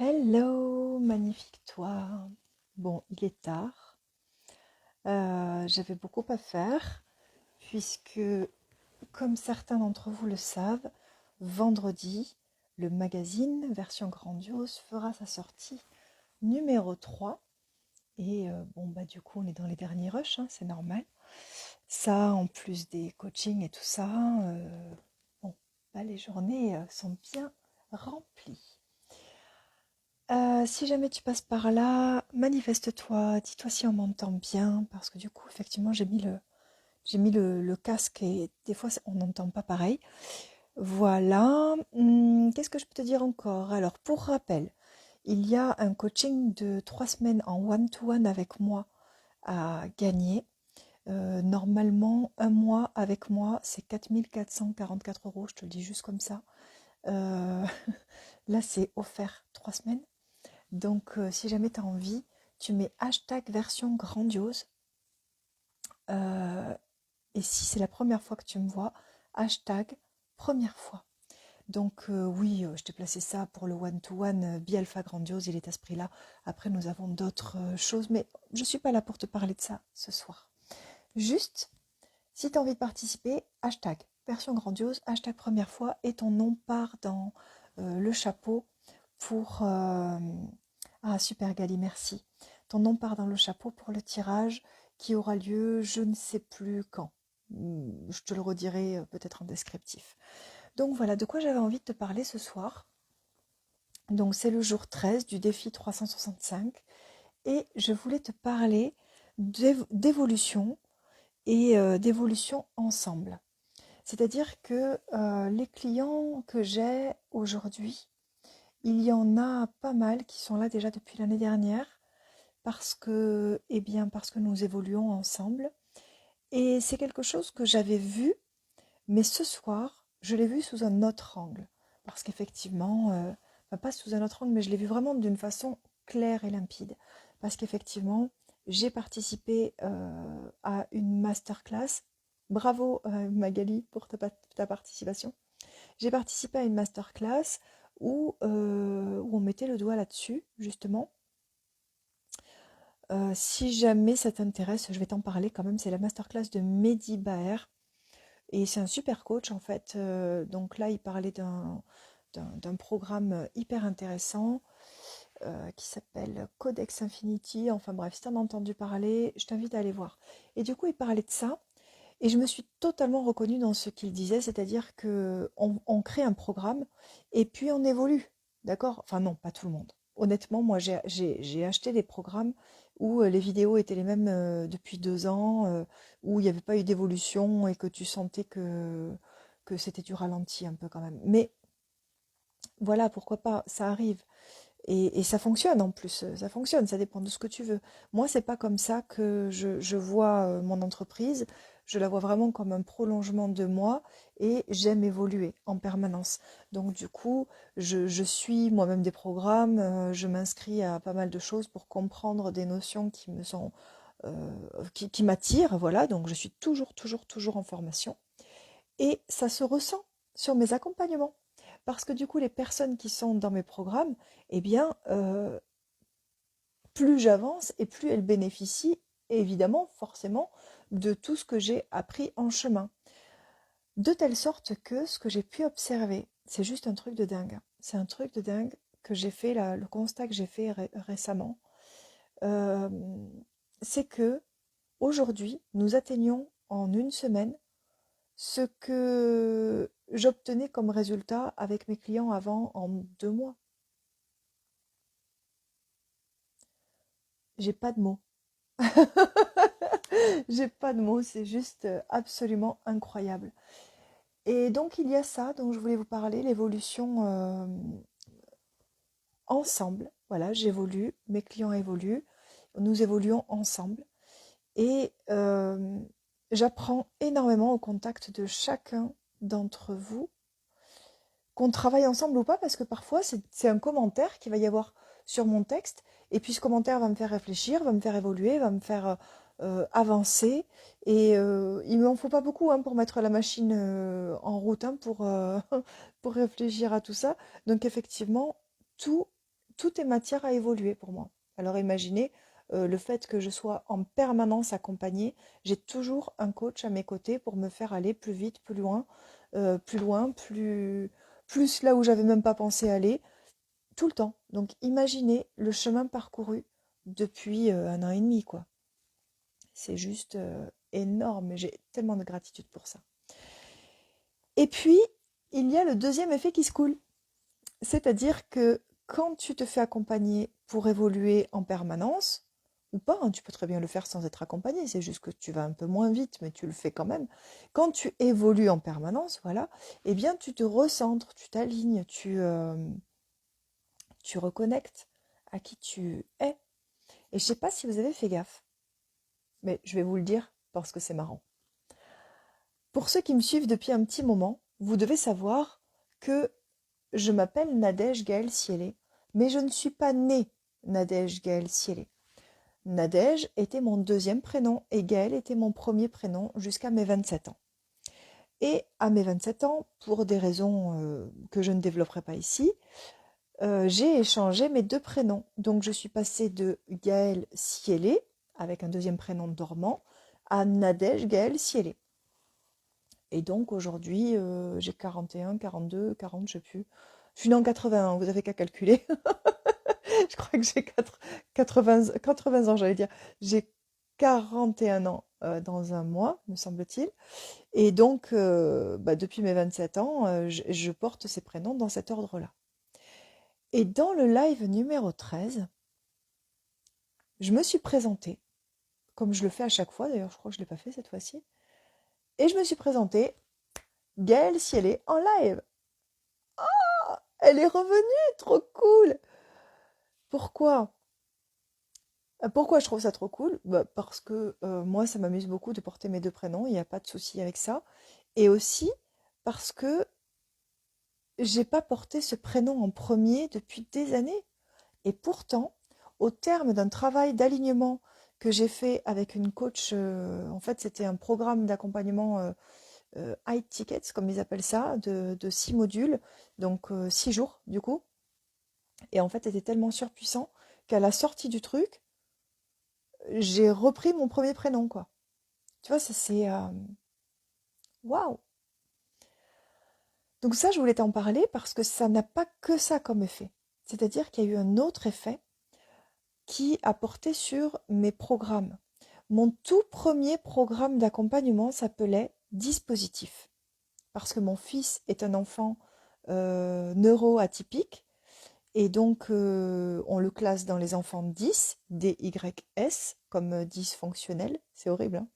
Hello, magnifique toi. Bon, il est tard. J'avais beaucoup à faire puisque, comme certains d'entre vous le savent, vendredi, le magazine version grandiose fera sa sortie numéro 3. Et bon, bah du coup, on est dans les derniers rushs, hein, c'est normal. Ça, en plus des coachings et tout ça, bon, bah, les journées sont bien remplies. Si jamais tu passes par là, manifeste-toi, dis-toi si on m'entend bien, parce que du coup, effectivement, j'ai mis le casque et des fois, on n'entend pas pareil. Voilà. Qu'est-ce que je peux te dire encore? Alors, pour rappel, il y a un coaching de 3 semaines en one-to-one avec moi à gagner. Normalement, un mois avec moi, c'est 4 444 €, je te le dis juste comme ça. Euh, Là, c'est offert 3 semaines. Donc, si jamais tu as envie, tu mets hashtag version grandiose. Euh, et si c'est la première fois que tu me vois, hashtag première fois. Donc, oui, je t'ai placé ça pour le one-to-one Bi-Alpha Grandiose, il est à ce prix-là. Après, nous avons d'autres choses, mais je ne suis pas là pour te parler de ça ce soir. Juste, si tu as envie de participer, hashtag version grandiose, hashtag première fois, et ton nom part dans le chapeau pour... Ah, super Gali, merci. Ton nom part dans le chapeau pour le tirage qui aura lieu je ne sais plus quand. Je te le redirai peut-être en descriptif. Donc voilà, de quoi j'avais envie de te parler ce soir. Donc c'est le jour 13 du défi 365 et je voulais te parler d'évolution et d'évolution ensemble. C'est-à-dire que les clients que j'ai aujourd'hui, il y en a pas mal qui sont là déjà depuis l'année dernière parce que nous évoluons ensemble. Et c'est quelque chose que j'avais vu, mais ce soir, je l'ai vu sous un autre angle. Parce qu'effectivement, enfin, pas sous un autre angle, mais je l'ai vu vraiment d'une façon claire et limpide. Parce qu'effectivement, j'ai participé à une masterclass. Bravo Magali pour ta participation. J'ai participé à une masterclass où on mettait le doigt là-dessus, justement. Si jamais ça t'intéresse, je vais t'en parler quand même. C'est la masterclass de Mehdi Baer. Et c'est un super coach en fait. Donc là, il parlait d'un programme hyper intéressant qui s'appelle Codex Infinity. Enfin bref, si t'en as entendu parler, je t'invite à aller voir. Et du coup, il parlait de ça. Et je me suis totalement reconnue dans ce qu'il disait, c'est-à-dire que on crée un programme et puis on évolue. D'accord? Enfin non, pas tout le monde. Honnêtement, moi j'ai acheté des programmes où les vidéos étaient les mêmes depuis 2 ans, où il n'y avait pas eu d'évolution et que tu sentais que c'était du ralenti un peu quand même. Mais voilà, pourquoi pas, ça arrive. Et ça fonctionne en plus, ça fonctionne, ça dépend de ce que tu veux. Moi, c'est pas comme ça que je vois mon entreprise. Je la vois vraiment comme un prolongement de moi et j'aime évoluer en permanence. Donc du coup, je suis moi-même des programmes, je m'inscris à pas mal de choses pour comprendre des notions qui me sont qui m'attirent, voilà. Donc je suis toujours, toujours, toujours en formation. Et ça se ressent sur mes accompagnements. Parce que du coup, les personnes qui sont dans mes programmes, eh bien, plus j'avance et plus elles bénéficient, évidemment, forcément, de tout ce que j'ai appris en chemin. De telle sorte que ce que j'ai pu observer, c'est juste un truc de dingue. C'est un truc de dingue que j'ai fait, là, le constat que j'ai fait récemment. Euh, c'est que aujourd'hui, nous atteignons en une semaine ce que j'obtenais comme résultat avec mes clients avant en 2 mois. J'ai pas de mots. J'ai pas de mots, c'est juste absolument incroyable. Et donc il y a ça dont je voulais vous parler, l'évolution ensemble. Voilà, j'évolue, mes clients évoluent, nous évoluons ensemble. Et j'apprends énormément au contact de chacun d'entre vous, qu'on travaille ensemble ou pas, parce que parfois c'est un commentaire qu'il va y avoir sur mon texte, et puis ce commentaire va me faire réfléchir, va me faire évoluer, va me faire avancer, et il m'en faut pas beaucoup hein, pour mettre la machine en route, hein, pour réfléchir à tout ça. Donc effectivement, tout, tout est matière à évoluer pour moi. Alors imaginez le fait que je sois en permanence accompagnée, j'ai toujours un coach à mes côtés pour me faire aller plus vite, plus loin, plus là où j'avais même pas pensé aller, tout le temps. Donc imaginez le chemin parcouru depuis 1 an et demi, quoi. C'est juste énorme. J'ai tellement de gratitude pour ça. Et puis, il y a le deuxième effet qui se coule. C'est-à-dire que quand tu te fais accompagner pour évoluer en permanence, ou pas, hein, tu peux très bien le faire sans être accompagné, c'est juste que tu vas un peu moins vite, mais tu le fais quand même. Quand tu évolues en permanence, voilà, eh bien tu te recentres, tu t'alignes, tu reconnectes à qui tu es. Et je sais pas si vous avez fait gaffe, mais je vais vous le dire parce que c'est marrant. Pour ceux qui me suivent depuis un petit moment, vous devez savoir que je m'appelle Nadège Gaëlle Siélé, mais je ne suis pas née Nadège Gaëlle Siélé. Nadège était mon deuxième prénom et Gaëlle était mon premier prénom jusqu'à mes 27 ans. Et à mes 27 ans, pour des raisons que je ne développerai pas ici, j'ai échangé mes deux prénoms. Donc je suis passée de Gaëlle Siélé, avec un deuxième prénom dormant, à Nadège Gaëlle Siélé. Et donc aujourd'hui, j'ai 41, 42, 40, je ne sais plus. Je suis née en 81, vous avez qu'à calculer. Je crois que j'ai 80 ans, j'allais dire. J'ai 41 ans dans un mois, me semble-t-il. Et donc, depuis mes 27 ans, je porte ces prénoms dans cet ordre-là. Et dans le live numéro 13, je me suis présentée, comme je le fais à chaque fois, d'ailleurs je crois que je ne l'ai pas fait cette fois-ci, et je me suis présentée, Gaëlle Siélé en live. Elle est revenue, trop cool. Pourquoi? Pourquoi je trouve ça trop cool? Parce que moi, ça m'amuse beaucoup de porter mes deux prénoms, il n'y a pas de souci avec ça. Et aussi parce que j'ai pas porté ce prénom en premier depuis des années. Et pourtant, au terme d'un travail d'alignement que j'ai fait avec une coach, en fait, c'était un programme d'accompagnement high tickets, comme ils appellent ça, de 6 modules, donc 6 jours du coup. Et en fait, c'était tellement surpuissant qu'à la sortie du truc, j'ai repris mon premier prénom, quoi. Tu vois, ça c'est waouh! Donc ça, je voulais t'en parler parce que ça n'a pas que ça comme effet. C'est-à-dire qu'il y a eu un autre effet qui a porté sur mes programmes. Mon tout premier programme d'accompagnement s'appelait Dispositif. Parce que mon fils est un enfant neuroatypique et donc on le classe dans les enfants 10, DYS, comme dysfonctionnel. C'est horrible, hein.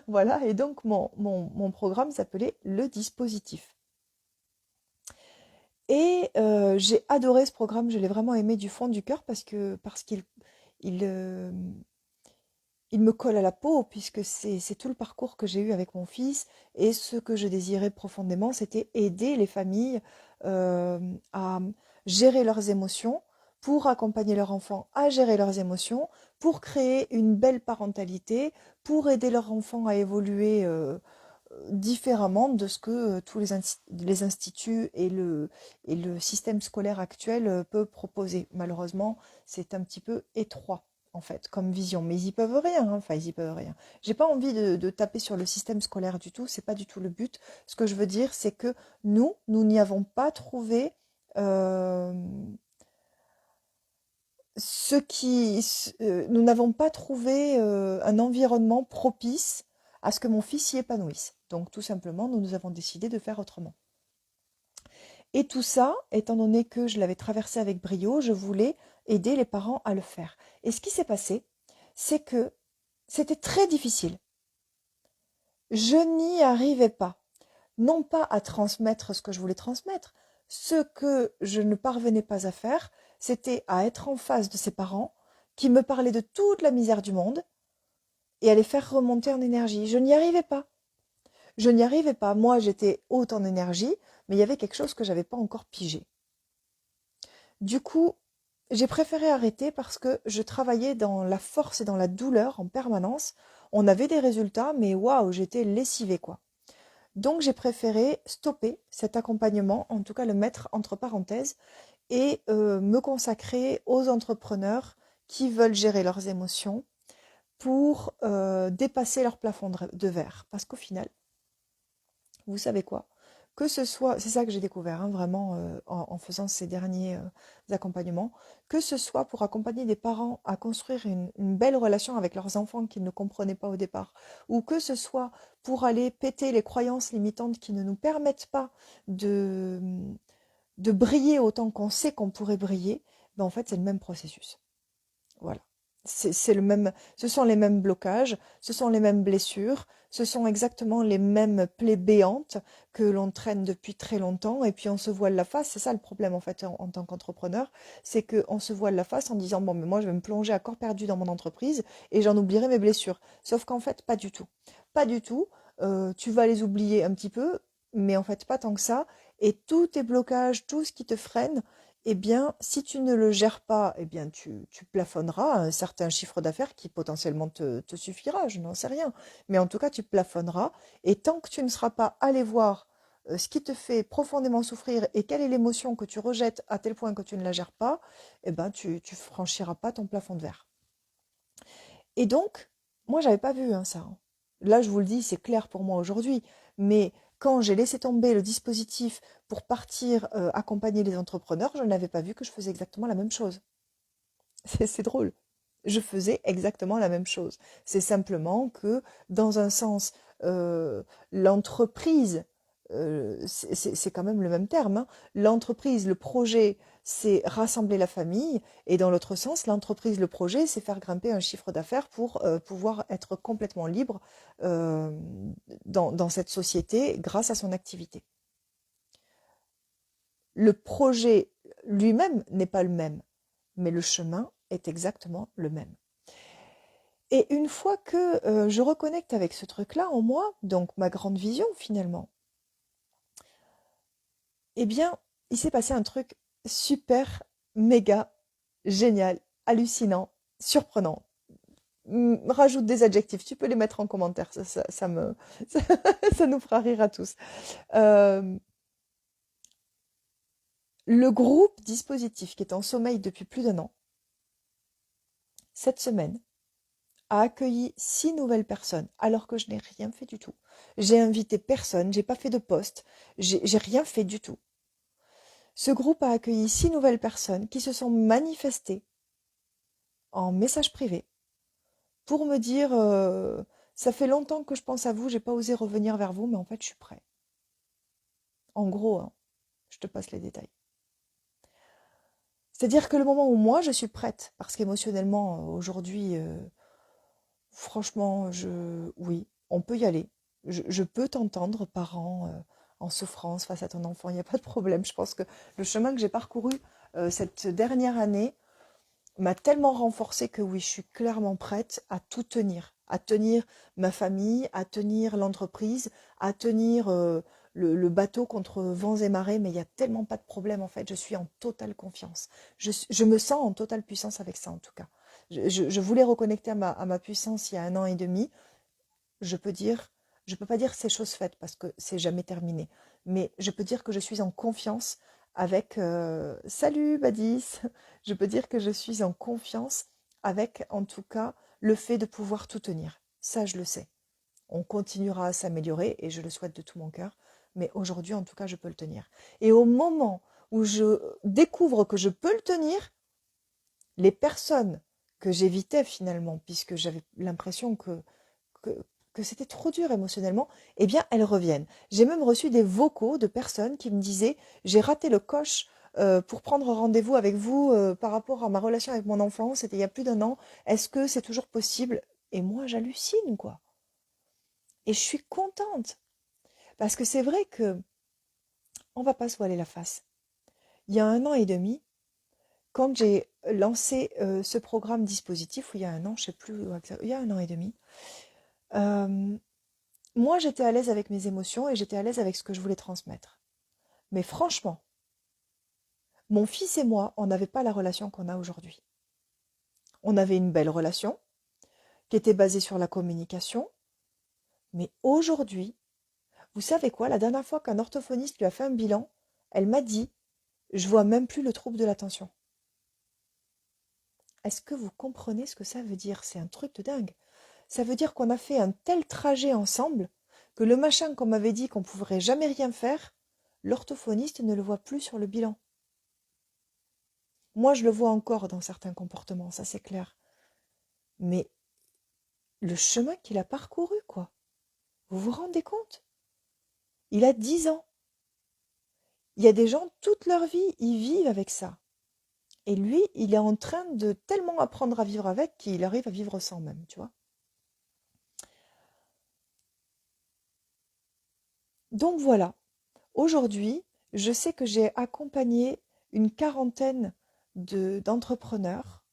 Voilà, et donc mon programme s'appelait Le Dispositif. Et j'ai adoré ce programme, je l'ai vraiment aimé du fond du cœur parce qu'il il, il me colle à la peau, puisque c'est tout le parcours que j'ai eu avec mon fils, et ce que je désirais profondément, c'était aider les familles à gérer leurs émotions, pour accompagner leurs enfants à gérer leurs émotions, pour créer une belle parentalité, pour aider leurs enfants à évoluer différemment de ce que tous les instituts et le système scolaire actuel peut proposer. Malheureusement, c'est un petit peu étroit, en fait, comme vision. Mais ils y peuvent rien, hein. Enfin, ils y peuvent rien. J'ai pas envie de taper sur le système scolaire du tout, c'est pas du tout le but. Ce que je veux dire, c'est que nous n'y avons pas trouvé euh, nous n'avons pas trouvé un environnement propice à ce que mon fils s'y épanouisse. Donc tout simplement, nous avons décidé de faire autrement. Et tout ça, étant donné que je l'avais traversé avec brio, je voulais aider les parents à le faire. Et ce qui s'est passé, c'est que c'était très difficile. Je n'y arrivais pas. Non pas à transmettre ce que je voulais transmettre. Ce que je ne parvenais pas à faire, c'était à être en face de ces parents qui me parlaient de toute la misère du monde et à les faire remonter en énergie. Je n'y arrivais pas. Je n'y arrivais pas. Moi, j'étais haute en énergie, mais il y avait quelque chose que je n'avais pas encore pigé. Du coup, j'ai préféré arrêter parce que je travaillais dans la force et dans la douleur en permanence. On avait des résultats, mais waouh, j'étais lessivée, quoi. Donc j'ai préféré stopper cet accompagnement, en tout cas le mettre entre parenthèses, et me consacrer aux entrepreneurs qui veulent gérer leurs émotions pour dépasser leur plafond de verre. Parce qu'au final, vous savez quoi? Que ce soit, c'est ça que j'ai découvert hein, vraiment en faisant ces derniers accompagnements, que ce soit pour accompagner des parents à construire une belle relation avec leurs enfants qu'ils ne comprenaient pas au départ, ou que ce soit pour aller péter les croyances limitantes qui ne nous permettent pas de, de briller autant qu'on sait qu'on pourrait briller, ben en fait c'est le même processus. Voilà. C'est le même, ce sont les mêmes blocages, ce sont les mêmes blessures, ce sont exactement les mêmes plaies béantes que l'on traîne depuis très longtemps et puis on se voile la face. C'est ça le problème en fait en tant qu'entrepreneur, c'est qu'on se voile la face en disant bon mais moi je vais me plonger à corps perdu dans mon entreprise et j'en oublierai mes blessures. Sauf qu'en fait pas du tout. Pas du tout. Tu vas les oublier un petit peu, mais en fait pas tant que ça. Et tous tes blocages, tout ce qui te freine, eh bien, si tu ne le gères pas, eh bien, tu plafonneras un certain chiffre d'affaires qui potentiellement te suffira, je n'en sais rien. Mais en tout cas, tu plafonneras. Et tant que tu ne seras pas allé voir ce qui te fait profondément souffrir et quelle est l'émotion que tu rejettes à tel point que tu ne la gères pas, eh ben, tu franchiras pas ton plafond de verre. Et donc, moi, j'avais pas vu hein, ça. Hein. Là, je vous le dis, c'est clair pour moi aujourd'hui. Mais quand j'ai laissé tomber le dispositif pour partir accompagner les entrepreneurs, je n'avais pas vu que je faisais exactement la même chose. C'est drôle. Je faisais exactement la même chose. C'est simplement que, dans un sens, l'entreprise, c'est quand même le même terme, hein. L'entreprise, le projet, c'est rassembler la famille, et dans l'autre sens, l'entreprise, le projet, c'est faire grimper un chiffre d'affaires pour pouvoir être complètement libre euh, dans cette société grâce à son activité. Le projet lui-même n'est pas le même, mais le chemin est exactement le même. Et une fois que je reconnecte avec ce truc-là en moi, donc ma grande vision finalement, eh bien, il s'est passé un truc super, méga, génial, hallucinant, surprenant. Rajoute des adjectifs, tu peux les mettre en commentaire, ça me, ça, ça nous fera rire à tous. Euh, le groupe dispositif qui est en sommeil depuis plus d'1 an, cette semaine, a accueilli 6 nouvelles personnes alors que je n'ai rien fait du tout. J'ai invité personne, j'ai pas fait de poste, j'ai rien fait du tout. Ce groupe a accueilli 6 nouvelles personnes qui se sont manifestées en message privé pour me dire ça fait longtemps que je pense à vous, j'ai pas osé revenir vers vous, mais en fait je suis prêt. En gros, hein, je te passe les détails. C'est-à-dire que le moment où moi je suis prête, parce qu'émotionnellement aujourd'hui, franchement, oui, on peut y aller. Je peux t'entendre, parent, en souffrance face à ton enfant, il n'y a pas de problème. Je pense que le chemin que j'ai parcouru cette dernière année m'a tellement renforcée que oui, je suis clairement prête à tenir ma famille, à tenir l'entreprise, à tenir le bateau contre vents et marées, mais il n'y a tellement pas de problème en fait, je suis en totale confiance. Je me sens en totale puissance avec ça en tout cas. Je voulais reconnecter à ma puissance il y a 1 an et demi. Je peux dire, je peux pas dire c'est chose faite parce que c'est jamais terminé, mais je peux dire que je suis en confiance avec salut Badis, je peux dire que je suis en confiance avec en tout cas le fait de pouvoir tout tenir. Ça, je le sais. On continuera à s'améliorer et je le souhaite de tout mon cœur, mais aujourd'hui en tout cas, je peux le tenir. Et au moment où je découvre que je peux le tenir, les personnes que j'évitais finalement, puisque j'avais l'impression que, que c'était trop dur émotionnellement, eh bien, elles reviennent. J'ai même reçu des vocaux de personnes qui me disaient, j'ai raté le coche pour prendre rendez-vous avec vous par rapport à ma relation avec mon enfant, c'était il y a plus d'1 an, est-ce que c'est toujours possible? Et moi, j'hallucine, quoi. Et je suis contente, parce que c'est vrai que on va pas se voiler la face. Il y a 1 an et demi, quand j'ai lancé ce programme dispositif, ou il y a 1 an, je sais plus, il y a 1 an et demi, euh, moi j'étais à l'aise avec mes émotions et j'étais à l'aise avec ce que je voulais transmettre. Mais franchement, mon fils et moi, on n'avait pas la relation qu'on a aujourd'hui. On avait une belle relation qui était basée sur la communication, mais aujourd'hui, vous savez quoi, la dernière fois qu'un orthophoniste lui a fait un bilan, elle m'a dit, Je vois même plus le trouble de l'attention. Est-ce que vous comprenez ce que ça veut dire? C'est un truc de dingue. Ça veut dire qu'on a fait un tel trajet ensemble que le machin qu'on m'avait dit qu'on ne pourrait jamais rien faire, l'orthophoniste ne le voit plus sur le bilan. Moi, je le vois encore dans certains comportements, ça c'est clair. Mais le chemin qu'il a parcouru, quoi. Vous vous rendez compte? Il a 10 ans. Il y a des gens, toute leur vie, ils vivent avec ça. Et lui, il est en train de tellement apprendre à vivre avec qu'il arrive à vivre sans même, tu vois. Donc voilà, aujourd'hui, je sais que j'ai accompagné une quarantaine d'entrepreneurs.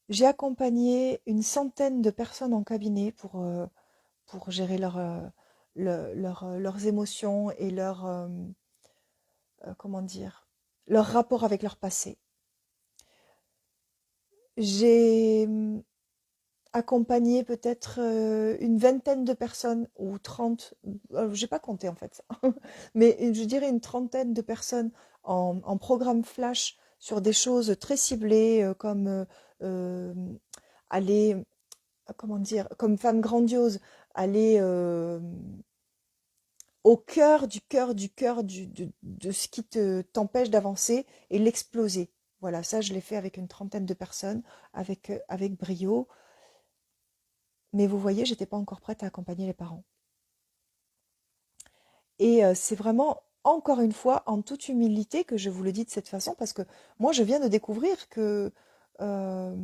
J'ai accompagné une centaine de personnes en cabinet pour gérer leurs émotions et comment dire, leur rapport avec leur passé. J'ai accompagné peut-être une vingtaine de personnes ou 30, j'ai pas compté en fait, mais je dirais une trentaine de personnes en programme flash sur des choses très ciblées comme euh, aller, comment dire, comme femme grandiose, aller au cœur du cœur de ce qui t'empêche d'avancer et l'exploser. Voilà, ça je l'ai fait avec une trentaine de personnes, avec brio. Mais vous voyez, j'étais pas encore prête à accompagner les parents. Et c'est vraiment, encore une fois, en toute humilité que je vous le dis de cette façon, parce que moi, je viens de découvrir que euh,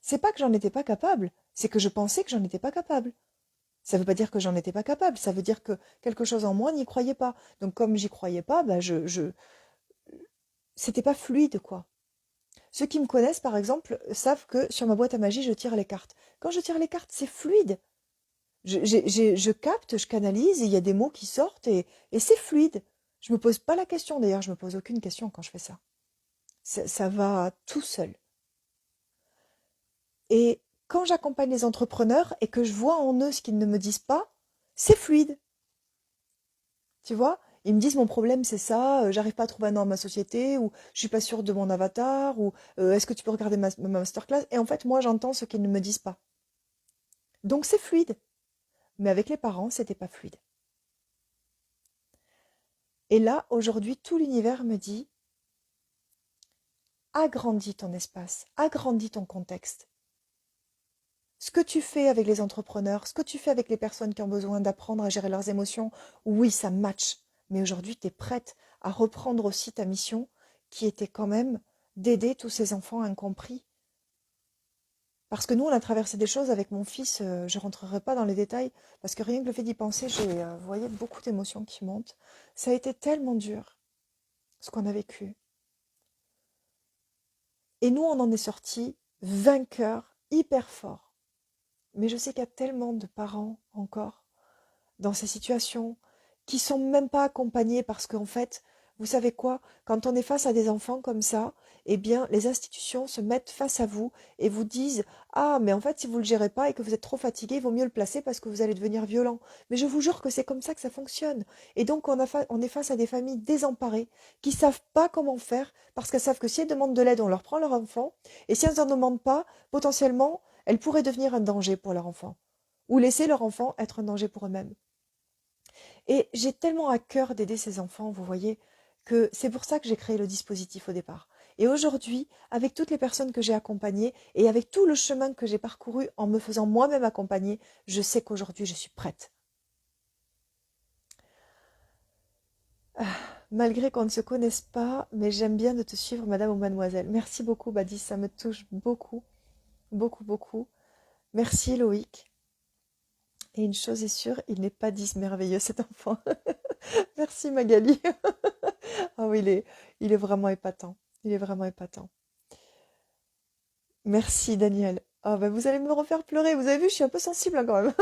c'est pas que j'en étais pas capable, c'est que je pensais que j'en étais pas capable. Ça veut pas dire que j'en étais pas capable, ça veut dire que quelque chose en moi n'y croyait pas. Donc comme j'y croyais pas, bah c'était pas fluide, quoi. Ceux qui me connaissent, par exemple, savent que sur ma boîte à magie, je tire les cartes. Quand je tire les cartes, c'est fluide. Je capte, je canalise, et il y a des mots qui sortent et c'est fluide. Je me pose pas la question, d'ailleurs, je me pose aucune question quand je fais ça. Ça va tout seul. Et quand j'accompagne les entrepreneurs et que je vois en eux ce qu'ils ne me disent pas, c'est fluide. Tu vois? Ils me disent mon problème c'est ça, j'arrive pas à trouver un nom à ma société, ou je suis pas sûre de mon avatar, ou est-ce que tu peux regarder ma masterclass? Et en fait, moi j'entends ce qu'ils ne me disent pas. Donc c'est fluide. Mais avec les parents, c'était pas fluide. Et là, aujourd'hui, tout l'univers me dit agrandis ton espace, agrandis ton contexte. Ce que tu fais avec les entrepreneurs, ce que tu fais avec les personnes qui ont besoin d'apprendre à gérer leurs émotions, oui, ça match. Mais aujourd'hui, tu es prête à reprendre aussi ta mission qui était quand même d'aider tous ces enfants incompris. Parce que nous, on a traversé des choses avec mon fils, je ne rentrerai pas dans les détails, parce que rien que le fait d'y penser, j'ai, vous voyez, beaucoup d'émotions qui montent. Ça a été tellement dur, ce qu'on a vécu. Et nous, on en est sortis vainqueurs, hyper forts. Mais je sais qu'il y a tellement de parents encore dans ces situations qui sont même pas accompagnés parce qu'en fait, vous savez quoi, quand on est face à des enfants comme ça, eh bien, les institutions se mettent face à vous et vous disent: ah, mais en fait, si vous le gérez pas et que vous êtes trop fatigué, il vaut mieux le placer parce que vous allez devenir violent. Mais je vous jure que c'est comme ça que ça fonctionne. Et donc, on est face à des familles désemparées qui savent pas comment faire parce qu'elles savent que si elles demandent de l'aide, on leur prend leur enfant, et si elles n'en demandent pas, potentiellement, elles pourraient devenir un danger pour leur enfant ou laisser leur enfant être un danger pour eux-mêmes. Et j'ai tellement à cœur d'aider ces enfants, vous voyez, que c'est pour ça que j'ai créé le dispositif au départ. Et aujourd'hui, avec toutes les personnes que j'ai accompagnées et avec tout le chemin que j'ai parcouru en me faisant moi-même accompagner, je sais qu'aujourd'hui, je suis prête. Ah, malgré qu'on ne se connaisse pas, mais j'aime bien de te suivre, madame ou mademoiselle. Merci beaucoup, Badis, ça me touche beaucoup, beaucoup, beaucoup. Merci, Loïc. Et une chose est sûre, il n'est pas 10 merveilleux, cet enfant. Merci, Magali. Ah oui, il est vraiment épatant. Il est vraiment épatant. Merci, Daniel. Ah bah vous allez me refaire pleurer. Vous avez vu, je suis un peu sensible hein, quand même.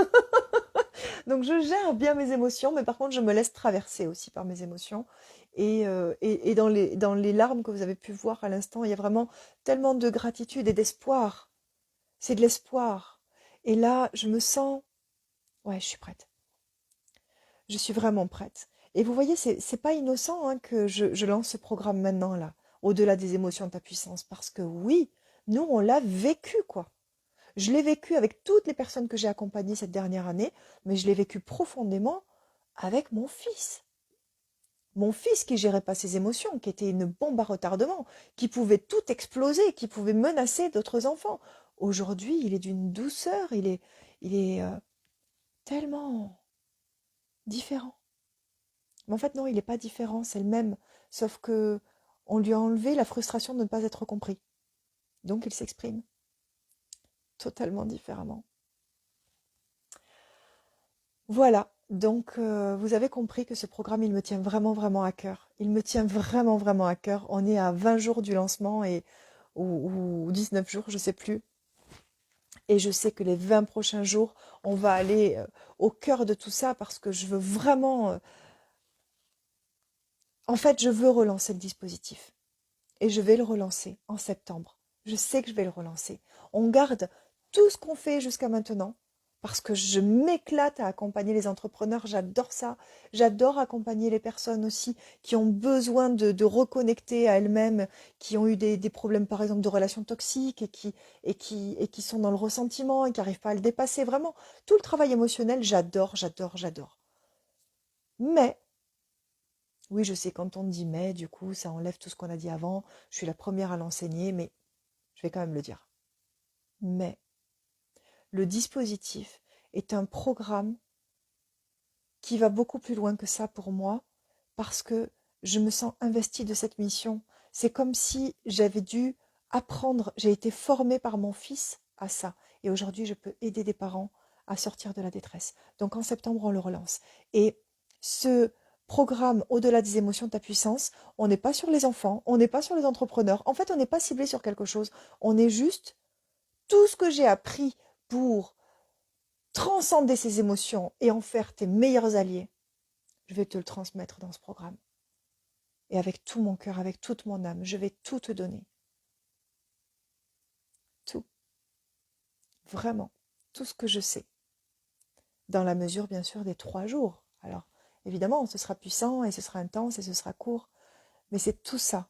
Donc je gère bien mes émotions, mais par contre, je me laisse traverser aussi par mes émotions. Et dans les larmes que vous avez pu voir à l'instant, il y a vraiment tellement de gratitude et d'espoir. C'est de l'espoir. Et là, je me sens... Ouais, je suis prête. Je suis vraiment prête. Et vous voyez, c'est pas innocent hein, que je lance ce programme maintenant, là, au-delà des émotions de ta puissance, parce que oui, nous, on l'a vécu, quoi. Je l'ai vécu avec toutes les personnes que j'ai accompagnées cette dernière année, mais je l'ai vécu profondément avec mon fils. Mon fils qui gérait pas ses émotions, qui était une bombe à retardement, qui pouvait tout exploser, qui pouvait menacer d'autres enfants. Aujourd'hui, il est d'une douceur, il est tellement différent. Mais en fait, non, il n'est pas différent, c'est le même. Sauf que on lui a enlevé la frustration de ne pas être compris. Donc il s'exprime totalement différemment. Voilà, donc vous avez compris que ce programme, il me tient vraiment, vraiment à cœur. Il me tient vraiment, vraiment à cœur. On est à 20 jours du lancement ou 19 jours, je ne sais plus. Et je sais que les 20 prochains jours, on va aller au cœur de tout ça parce que je veux vraiment... en fait, je veux relancer le dispositif. Et je vais le relancer en septembre. Je sais que je vais le relancer. On garde tout ce qu'on fait jusqu'à maintenant parce que je m'éclate à accompagner les entrepreneurs. J'adore ça. J'adore accompagner les personnes aussi qui ont besoin de reconnecter à elles-mêmes, qui ont eu des problèmes par exemple de relations toxiques et qui sont dans le ressentiment et qui n'arrivent pas à le dépasser. Vraiment, tout le travail émotionnel, j'adore, j'adore, j'adore. Mais oui, je sais, quand on dit mais, du coup, ça enlève tout ce qu'on a dit avant. Je suis la première à l'enseigner, mais je vais quand même le dire. Mais le dispositif est un programme qui va beaucoup plus loin que ça pour moi, parce que je me sens investie de cette mission. C'est comme si j'avais dû apprendre, j'ai été formée par mon fils à ça. Et aujourd'hui, je peux aider des parents à sortir de la détresse. Donc en septembre, on le relance. Et ce programme au-delà des émotions de ta puissance, on n'est pas sur les enfants, on n'est pas sur les entrepreneurs. En fait, on n'est pas ciblé sur quelque chose. On est juste tout ce que j'ai appris pour transcender ces émotions et en faire tes meilleurs alliés. Je vais te le transmettre dans ce programme. Et avec tout mon cœur, avec toute mon âme, je vais tout te donner. Tout. Vraiment. Tout ce que je sais. Dans la mesure, bien sûr, des 3 jours. Alors, évidemment, ce sera puissant et ce sera intense et ce sera court. Mais c'est tout ça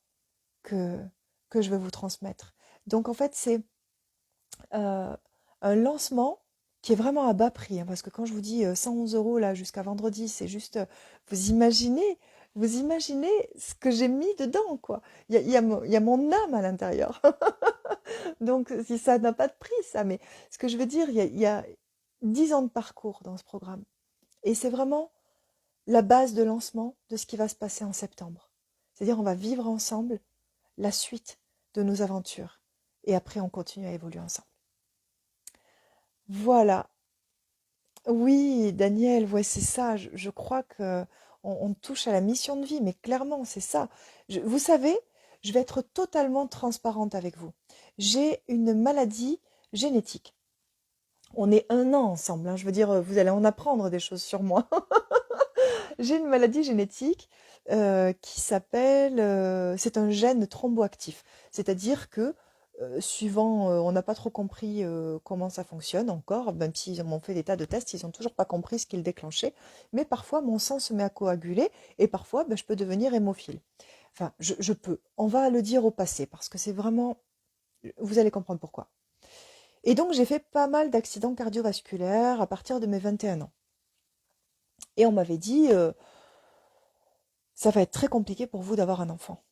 que, que je veux vous transmettre. Donc, en fait, c'est euh, un lancement qui est vraiment à bas prix. Hein, parce que quand je vous dis 111 € là jusqu'à vendredi, c'est juste, vous imaginez ce que j'ai mis dedans, quoi. Il y a mon âme à l'intérieur. Donc, si ça n'a pas de prix, ça. Mais ce que je veux dire, il y a 10 ans de parcours dans ce programme. Et c'est vraiment la base de lancement de ce qui va se passer en septembre. C'est-à-dire, on va vivre ensemble la suite de nos aventures. Et après, on continue à évoluer ensemble. Voilà. Oui, Daniel, ouais, c'est ça. Je crois que on touche à la mission de vie, mais clairement, c'est ça. Vous savez, je vais être totalement transparente avec vous. J'ai une maladie génétique. On est 1 an ensemble, hein, je veux dire, vous allez en apprendre des choses sur moi. J'ai une maladie génétique qui s'appelle, c'est un gène thromboactif. C'est-à-dire que, suivant, on n'a pas trop compris comment ça fonctionne encore, même s'ils m'ont fait des tas de tests, ils n'ont toujours pas compris ce qui le déclenchait. Mais parfois, mon sang se met à coaguler et parfois, ben, je peux devenir hémophile. Enfin, je peux. On va le dire au passé parce que c'est vraiment, vous allez comprendre pourquoi. Et donc, j'ai fait pas mal d'accidents cardiovasculaires à partir de mes 21 ans. Et on m'avait dit, ça va être très compliqué pour vous d'avoir un enfant.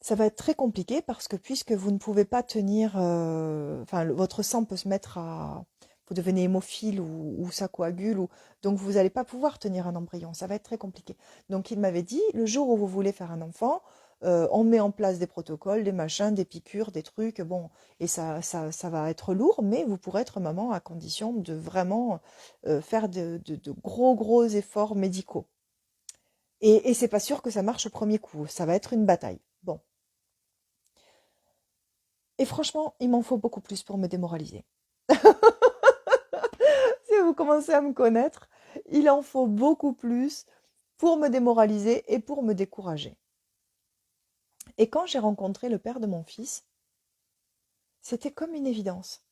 Ça va être très compliqué parce que puisque vous ne pouvez pas tenir, enfin, votre sang peut se mettre à, vous devenez hémophile ou ça coagule, donc vous n'allez pas pouvoir tenir un embryon. Ça va être très compliqué. Donc il m'avait dit, le jour où vous voulez faire un enfant, on met en place des protocoles, des machins, des piqûres, des trucs, bon, et ça va être lourd, mais vous pourrez être maman à condition de vraiment faire de gros, gros efforts médicaux. Et c'est pas sûr que ça marche au premier coup. Ça va être une bataille. Bon. Et franchement, il m'en faut beaucoup plus pour me démoraliser. Si vous commencez à me connaître, il en faut beaucoup plus pour me démoraliser et pour me décourager. Et quand j'ai rencontré le père de mon fils, c'était comme une évidence.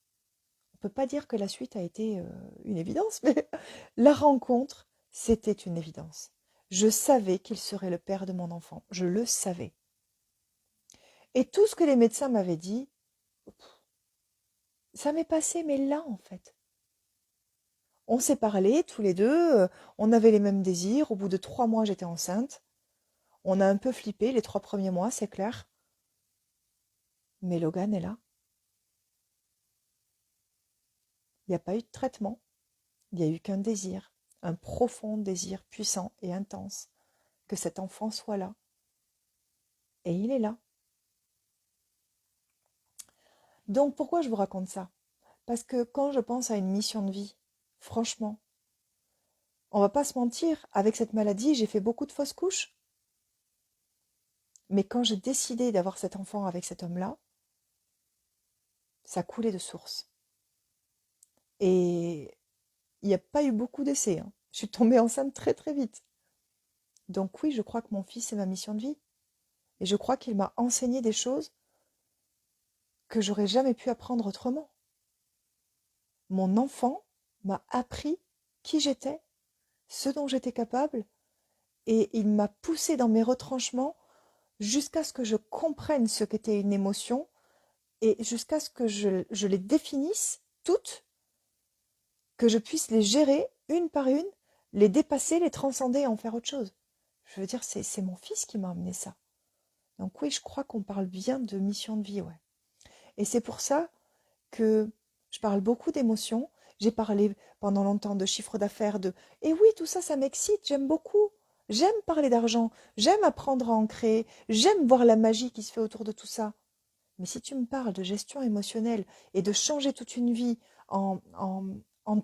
On ne peut pas dire que la suite a été une évidence, mais la rencontre, c'était une évidence. Je savais qu'il serait le père de mon enfant. Je le savais. Et tout ce que les médecins m'avaient dit, ça m'est passé, mais là, en fait. On s'est parlé tous les deux, on avait les mêmes désirs. Au bout de 3 mois, j'étais enceinte. On a un peu flippé les 3 premiers mois, c'est clair. Mais Logan est là. Il n'y a pas eu de traitement. Il n'y a eu qu'un désir, un profond désir puissant et intense, que cet enfant soit là. Et il est là. Donc pourquoi je vous raconte ça? Parce que quand je pense à une mission de vie, franchement, on va pas se mentir, avec cette maladie, j'ai fait beaucoup de fausses couches. Mais quand j'ai décidé d'avoir cet enfant avec cet homme-là, ça coulait de source. Et il n'y a pas eu beaucoup d'essais, hein. Je suis tombée enceinte très très vite. Donc oui, je crois que mon fils est ma mission de vie. Et je crois qu'il m'a enseigné des choses que j'aurais jamais pu apprendre autrement. Mon enfant m'a appris qui j'étais, ce dont j'étais capable, et il m'a poussé dans mes retranchements jusqu'à ce que je comprenne ce qu'était une émotion et jusqu'à ce que je les définisse toutes, que je puisse les gérer une par une, les dépasser, les transcender et en faire autre chose. Je veux dire, c'est mon fils qui m'a amené ça. Donc oui, je crois qu'on parle bien de mission de vie, ouais. Et c'est pour ça que je parle beaucoup d'émotions. J'ai parlé pendant longtemps de chiffre d'affaires, de... Et oui, tout ça, ça m'excite, j'aime beaucoup. J'aime parler d'argent, j'aime apprendre à en créer, j'aime voir la magie qui se fait autour de tout ça. Mais si tu me parles de gestion émotionnelle et de changer toute une vie en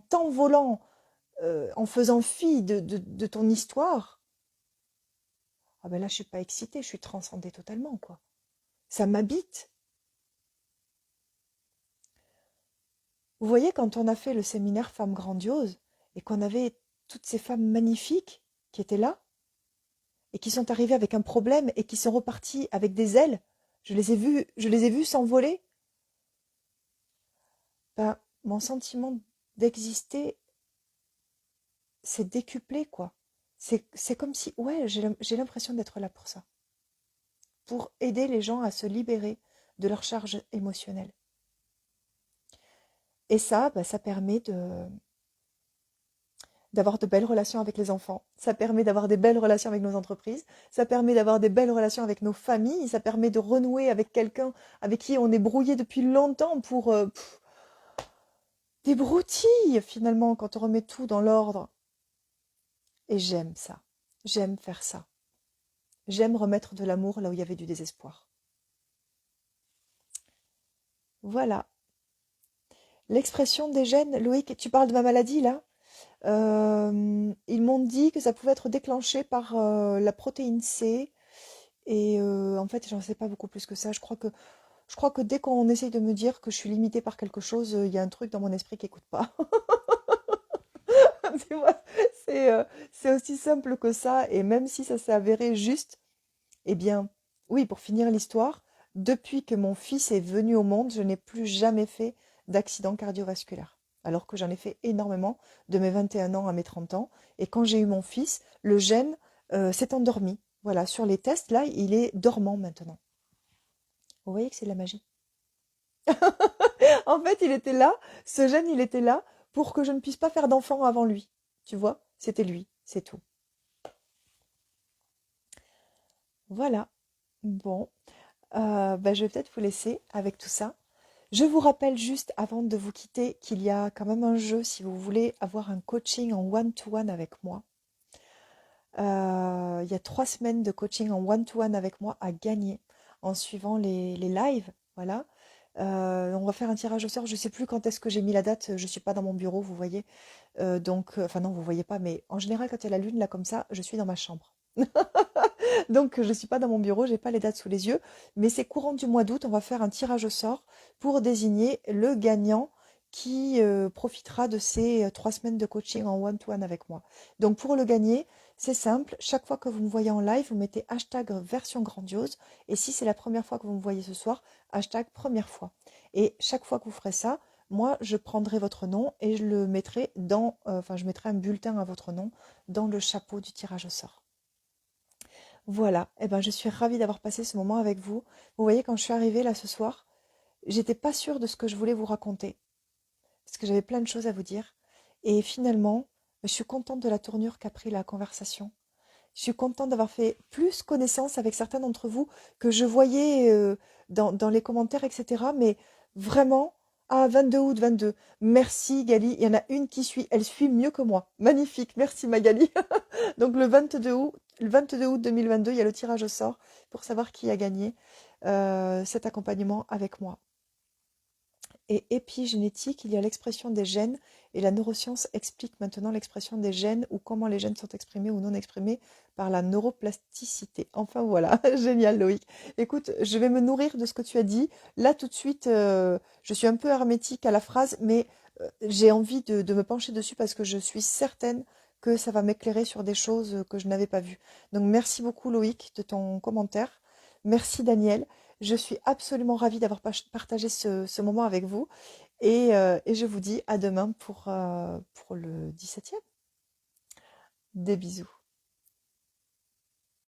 t'envolant, en faisant fi de ton histoire, ah ben là, je suis pas excitée, je suis transcendée totalement, quoi. Ça m'habite. Vous voyez, quand on a fait le séminaire Femmes Grandioses et qu'on avait toutes ces femmes magnifiques qui étaient là et qui sont arrivées avec un problème et qui sont reparties avec des ailes, je les ai vues s'envoler. Ben, mon sentiment d'exister s'est décuplé, quoi. C'est comme si, ouais, j'ai l'impression d'être là pour ça, pour aider les gens à se libérer de leur charge émotionnelle. Et ça, ben, ça permet d'avoir de belles relations avec les enfants. Ça permet d'avoir des belles relations avec nos entreprises. Ça permet d'avoir des belles relations avec nos familles. Ça permet de renouer avec quelqu'un avec qui on est brouillé depuis longtemps pour des broutilles, finalement, quand on remet tout dans l'ordre. Et j'aime ça. J'aime faire ça. J'aime remettre de l'amour là où il y avait du désespoir. Voilà. L'expression des gènes, Loïc, tu parles de ma maladie là. Ils m'ont dit que ça pouvait être déclenché par la protéine C. Et en fait, j'en sais pas beaucoup plus que ça. Je crois que dès qu'on essaye de me dire que je suis limitée par quelque chose, il y a un truc dans mon esprit qui écoute pas. Tu vois, c'est aussi simple que ça. Et même si ça s'est avéré juste, eh bien, oui, pour finir l'histoire, depuis que mon fils est venu au monde, je n'ai plus jamais fait d'accident cardiovasculaire. Alors que j'en ai fait énormément de mes 21 ans à mes 30 ans. Et quand j'ai eu mon fils, le gène s'est endormi. Voilà, sur les tests, là, il est dormant maintenant. Vous voyez que c'est de la magie. En fait, il était là, ce gène, il était là pour que je ne puisse pas faire d'enfant avant lui. Tu vois, c'était lui, c'est tout. Voilà. Bon, bah, je vais peut-être vous laisser avec tout ça. Je vous rappelle juste avant de vous quitter qu'il y a quand même un jeu si vous voulez avoir un coaching en one-to-one avec moi. Il y a 3 semaines de coaching en one-to-one avec moi à gagner en suivant les lives. Voilà. On va faire un tirage au sort. Je ne sais plus quand est-ce que j'ai mis la date. Je ne suis pas dans mon bureau, vous voyez. Donc, enfin non, vous voyez pas. Mais en général, quand il y a la lune là comme ça, je suis dans ma chambre. Donc, je ne suis pas dans mon bureau, j'ai pas les dates sous les yeux, mais c'est courant du mois d'août, on va faire un tirage au sort pour désigner le gagnant qui profitera de ces 3 semaines de coaching en one-to-one avec moi. Donc, pour le gagner, c'est simple, chaque fois que vous me voyez en live, vous mettez hashtag version grandiose, et si c'est la première fois que vous me voyez ce soir, hashtag première fois. Et chaque fois que vous ferez ça, moi, je prendrai votre nom et je le mettrai je mettrai un bulletin à votre nom dans le chapeau du tirage au sort. Voilà, eh ben, je suis ravie d'avoir passé ce moment avec vous. Vous voyez, quand je suis arrivée là ce soir, j'étais pas sûre de ce que je voulais vous raconter, parce que j'avais plein de choses à vous dire. Et finalement, je suis contente de la tournure qu'a pris la conversation. Je suis contente d'avoir fait plus connaissance avec certains d'entre vous que je voyais dans les commentaires, etc. Mais vraiment, 22 août 22. Merci Gali. Il y en a une qui suit. Elle suit mieux que moi. Magnifique. Merci Magali. Donc le 22 août 2022, il y a le tirage au sort pour savoir qui a gagné cet accompagnement avec moi. Et épigénétique, il y a l'expression des gènes et la neuroscience explique maintenant l'expression des gènes ou comment les gènes sont exprimés ou non exprimés par la neuroplasticité. Enfin voilà, génial Loïc. Écoute, je vais me nourrir de ce que tu as dit. Là tout de suite, je suis un peu hermétique à la phrase, mais j'ai envie de me pencher dessus parce que je suis certaine que ça va m'éclairer sur des choses que je n'avais pas vues. Donc merci beaucoup Loïc de ton commentaire. Merci Daniel. Je suis absolument ravie d'avoir partagé ce moment avec vous et je vous dis à demain pour le 17e. Des bisous.